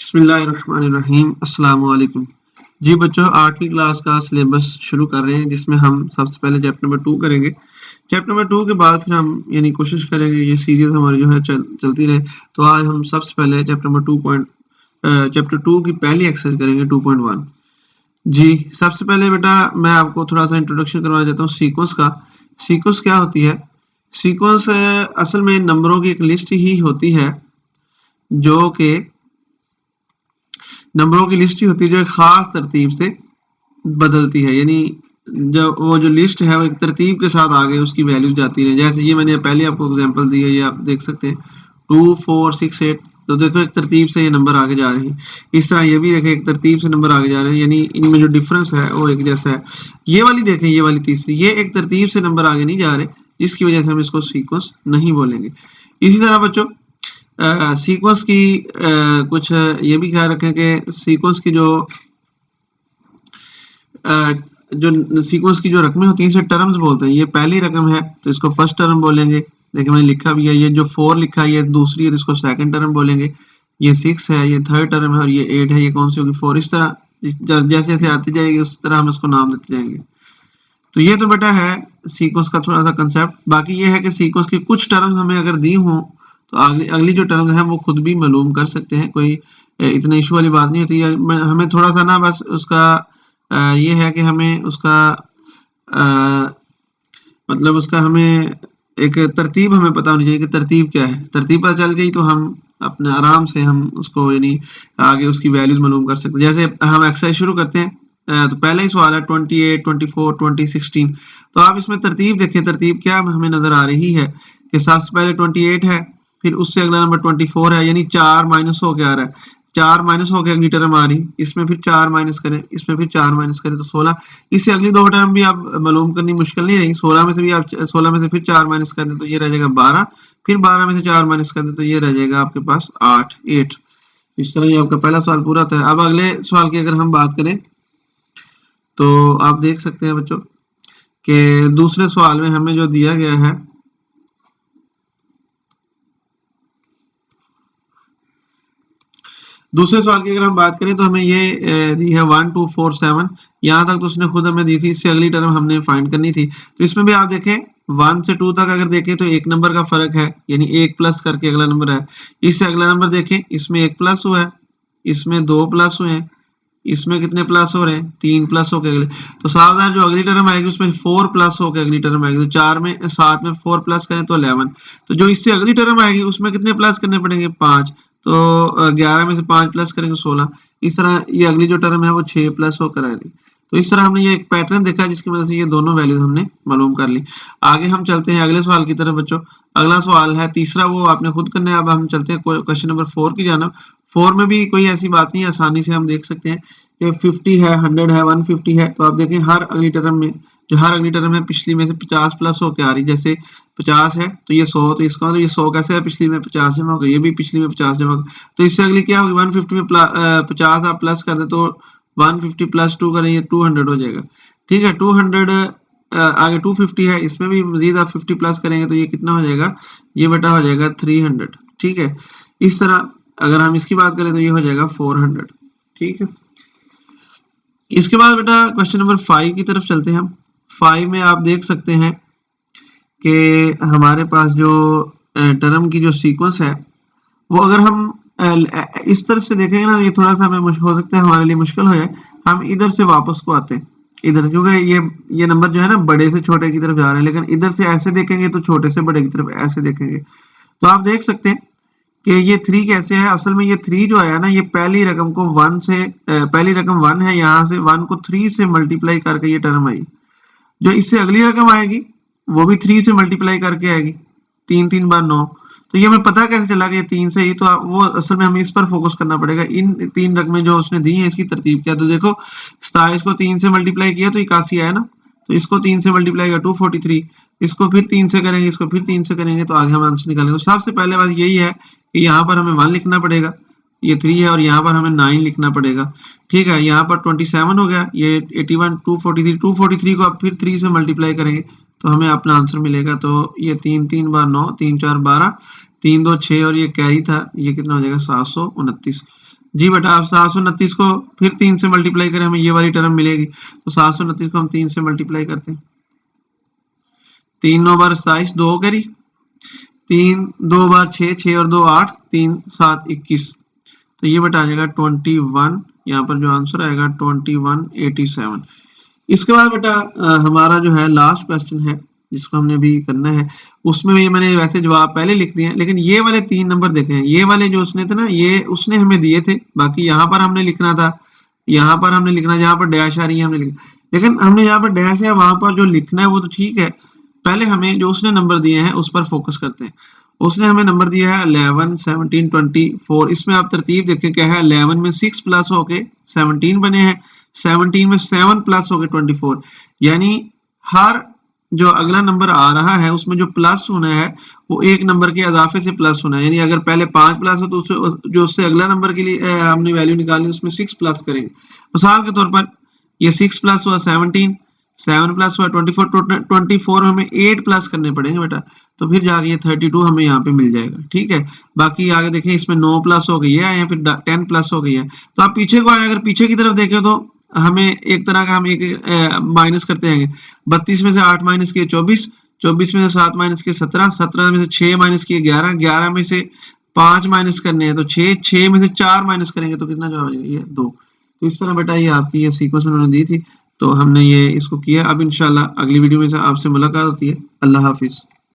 बिस्मिल्लाहिर्रहमानिर्रहीम अस्सलाम वालेकुम। जी बच्चों, 8वीं क्लास का सिलेबस शुरू कर रहे हैं जिसमें हम सबसे पहले चैप्टर नंबर 2 करेंगे। चैप्टर नंबर 2 के बाद फिर हम यानी कोशिश करेंगे ये सीरीज हमारी जो है चलती रहे। तो आज हम सबसे पहले चैप्टर 2 की पहली एक्सरसाइज करेंगे 2.1। जी सबसे पहले बेटा मैं आपको थोड़ा सा इंट्रोडक्शन करवाना चाहता हूँ सीक्वेंस का। सीक्वेंस क्या होती है? सीक्वेंस असल में नंबरों की एक लिस्ट ही होती है जो कि नंबरों की लिस्ट ही होती है जो एक खास तरतीब से बदलती है। यानी जब वो जो लिस्ट है वो एक तरतीब के साथ आगे उसकी वैल्यू जाती है। जैसे ये मैंने पहले आपको एग्जांपल दी है, ये आप देख सकते हैं 2 4 6 8। तो देखो एक तरतीब से ये नंबर आगे जा रहे हैं। इस तरह ये भी देखें एक तरतीब से नंबर आगे जा रहे हैं, यानी इनमें जो डिफरेंस है वो एक जैसा है। ये वाली देखें, ये वाली तीसरी, ये एक तरतीब से नंबर आगे नहीं जा रहे, जिसकी वजह से हम इसको सीक्वेंस नहीं बोलेंगे। इसी तरह बच्चों सीक्वेंस की कुछ ये भी ख्याल रखें कि सीक्वेंस की जो सीक्वेंस की जो रकमें होती हैं इसे टर्म्स बोलते हैं। ये पहली रकम है तो इसको फर्स्ट टर्म बोलेंगे। देखिए मैंने लिखा भी है, ये जो 4 लिखा है ये दूसरी है तो इसको सेकंड टर्म बोलेंगे। ये 6 है ये थर्ड टर्म है और ये 8 है ये कौन सी होगी? 4। इस तरह जैसे जैसे आती जाएगी उस तरह हम इसको नाम देते जाएंगे। तो ये तो बेटा है सीक्वेंस का थोड़ा सा कंसेप्ट। बाकी ये है कि सीक्वेंस की कुछ टर्म्स हमें अगर दी हों तो अगली जो टर्म है वो खुद भी मालूम कर सकते हैं, कोई इतना इशू वाली बात नहीं होती है। हमें थोड़ा सा ना बस उसका ये है कि हमें उसका मतलब उसका हमें एक तरतीब हमें पता होनी चाहिए कि तरतीब क्या है। तरतीब पता चल गई तो हम अपने आराम से हम उसको यानी आगे उसकी वैल्यूज मालूम कर सकते हैं। जैसे हम एक्सरसाइज शुरू करते हैं तो पहला ही सवाल है 28 24 20 16। तो आप इसमें तरतीब देखें, तरतीब क्या हमें नजर आ रही है कि सबसे पहले 28 है, फिर उससे अगला नंबर 24 है, यानी 4 माइनस हो के आ रहा है। 4 माइनस हो के अगली टर्म आ रही, इसमें फिर 4 माइनस करें, इसमें फिर 4 माइनस करें तो 16। इससे अगली दो टर्म भी आप मालूम करनी मुश्किल नहीं रही। 16 में से भी आप 16 में से फिर 4 माइनस कर दें तो ये रह जाएगा 12। फिर 12 में से 4 माइनस कर दें तो ये रह जाएगा आपके पास 8। इस तरह ये आपका पहला सवाल पूरा होता है। अब अगले सवाल की अगर हम बात करें तो आप देख सकते हैं बच्चों कि दूसरे सवाल में हमें जो दिया गया है दूसरे सवाल की अगर हम बात करें तो हमें ये दी है 1 2 4 7। यहाँ तक तो उसने खुद हमें दी थी, इससे अगली टर्म हमने फाइंड करनी थी। तो इसमें भी आप देखें 1 से 2 तक अगर देखें तो एक नंबर का फर्क है, यानी एक प्लस करके अगला नंबर है। इससे अगला नंबर देखें, इसमें एक प्लस हुआ है, इसमें 2 प्लस हुए हैं, इसमें कितने प्लस हो रहे हैं? 3 प्लस हो के अगले। तो सावधान, जो अगली टर्म आएगी उसमें 4 प्लस हो के अगली टर्म आएगी। तो 4 में 7 में 4 प्लस करें तो 11। तो जो इससे अगली टर्म आएगी उसमें कितने प्लस करने पड़ेंगे? 5। तो 11 में से 5 प्लस करेंगे 16। इस तरह ये अगली जो टर्म है वो 6 प्लस होकर आ रही। तो इस तरह हमने ये एक पैटर्न देखा जिसकी वजह से ये दोनों वैल्यूज हमने मालूम कर ली। आगे हम चलते हैं अगले सवाल की तरफ बच्चों। अगला सवाल है तीसरा, वो आपने खुद करना है। अब हम चलते हैं क्वेश्चन नंबर 4 की जानब। 4 में भी कोई ऐसी बात नहीं है, आसानी से हम देख सकते हैं कि 50 है, 100 है, 150 है। तो आप देखें हर अगली टर्म में जो हर अगली टर्म है पिछली में से 50 प्लस होकर आ रही। जैसे 50 है तो ये 100, तो इसका मतलब ये 100 कैसे है? पिछली में 50 जमा होगा, ये भी पिछली में 50 जमा होगा। तो इससे अगली क्या होगी? 150 में 50 आप प्लस कर दे तो 150 प्लस 2 करें, ये 200 हो जाएगा। ठीक है, 200 आगे 250 है, इसमें भी मजीद आप 50 प्लस करेंगे तो ये कितना हो जाएगा? ये बेटा हो जाएगा 300। ठीक है, इस तरह अगर हम इसकी बात करें तो ये हो जाएगा 400। ठीक है, इसके बाद बेटा क्वेश्चन नंबर 5 की तरफ चलते हैं हम। 5 में आप देख सकते हैं कि हमारे पास जो टर्म की जो सीक्वेंस है वो अगर हम इस तरफ से देखेंगे ना, ये थोड़ा सा हमें हो सकता है हमारे लिए मुश्किल हो जाए। हम इधर से वापस को आते हैं इधर, क्योंकि ये नंबर जो है ना बड़े से छोटे की तरफ जा रहे हैं, लेकिन इधर से ऐसे देखेंगे तो छोटे से बड़े की तरफ ऐसे देखेंगे। तो आप देख सकते हैं कि ये 3 कैसे है। असल में ये 3 जो आया ना, ये पहली रकम को 1 से पहली रकम 1 है, यहाँ से 1 को 3 से मल्टीप्लाई करके ये टर्म आई। जो इससे अगली रकम आएगी वो भी 3 से मल्टीप्लाई करके आएगी, 3 3 बार 9। तो ये हमें पता कैसे चला कि ये 3 से ही? तो वो असल में हमें इस पर फोकस करना पड़ेगा, इन 3 रकमें जो उसने दी हैं इसकी तरतीब क्या। तो देखो 27 को 3 से मल्टीप्लाई किया तो 81 आया ना, तो इसको 3 से मल्टीप्लाई किया 243, इसको फिर 3 से करेंगे, इसको फिर 3 से करेंगे, तो आगे हम आंसर निकालेंगे। तो सबसे पहले बात यही है कि यहाँ पर हमें 1 लिखना पड़ेगा, ये 3 है, और यहाँ पर हमें 9 लिखना पड़ेगा। ठीक है, यहाँ पर 27 हो गया, ये 81 243 को आप फिर 3 से मल्टीप्लाई करेंगे तो हमें अपना आंसर मिलेगा। तो ये 3 3 बार 9, 3 4 12, 3 2 6 और ये कैरी था, ये कितना हो जाएगा 729। जी बेटा आप 729 को फिर 3 से मल्टीप्लाई करें, हमें ये वाली टर्म मिलेगी। तो 729 को हम 3 से मल्टीप्लाई करते हैं। 3 9 बार 27, 2 कैरी, 3 2 बार 6, 6 और 2 8, 3 7 21। तो ये बेटा आ जाएगा 21, यहाँ पर जो आंसर आएगा 2187। इसके बाद बेटा हमारा जो है लास्ट क्वेश्चन है जिसको हमने अभी करना है, उसमें भी मैंने वैसे जवाब पहले लिख दिए हैं, लेकिन ये वाले 3 नंबर देखे हैं, ये वाले जो उसने थे ना, ये उसने हमें दिए थे। बाकी यहाँ पर हमने लिखना था, यहाँ पर हमने लिखना, जहाँ पर डैश आ रही है हमने लिखना, लेकिन हमने यहाँ पर डैश है वहां पर जो लिखना है वो तो ठीक है, पहले हमें जो उसने नंबर दिए हैं उस पर फोकस करते हैं। उसने हमें नंबर दिया है 11 17 24। इसमें आप तरतीब देखें क्या है, 11 में 6 प्लस होके 17 बने हैं, 17 में 7 प्लस होके 24, यानी हर जो अगला नंबर आ रहा है उसमें जो प्लस होना है वो एक नंबर के इजाफे से प्लस होना है। यानी अगर पहले 5 प्लस हो तो उससे जो उससे अगला नंबर के लिए हमने वैल्यू निकालनी, उसमें 6 प्लस करेंगे। मिसाल के तौर पर ये 6 प्लस हुआ 17, 7 प्लस हुआ 24, 24 हमें 8 प्लस करने पड़ेंगे बेटा, तो फिर जाके ये 32 हमें यहाँ पे मिल जाएगा। ठीक है, बाकी आगे देखें इसमें 9 प्लस हो गई है, फिर 10 प्लस हो गई है। तो आप पीछे को आए, अगर पीछे की तरफ देखें तो हमें एक तरह का हम एक माइनस करते हैं। 32 में से 8 माइनस किए 24, 24 में से 7 माइनस किए 17, 17 में से 6 माइनस किए 11, 11 में से 5 माइनस करने हैं तो 6, 6 में से 4 माइनस करेंगे तो कितना जवाब आएगा, ये 2। तो इस तरह बेटा ये आपकी ये सीक्वेंस उन्होंने दी थी, तो हमने ये इसको किया। अब इंशाल्लाह अगली वीडियो में से आपसे मुलाकात होती है। अल्लाह हाफिज।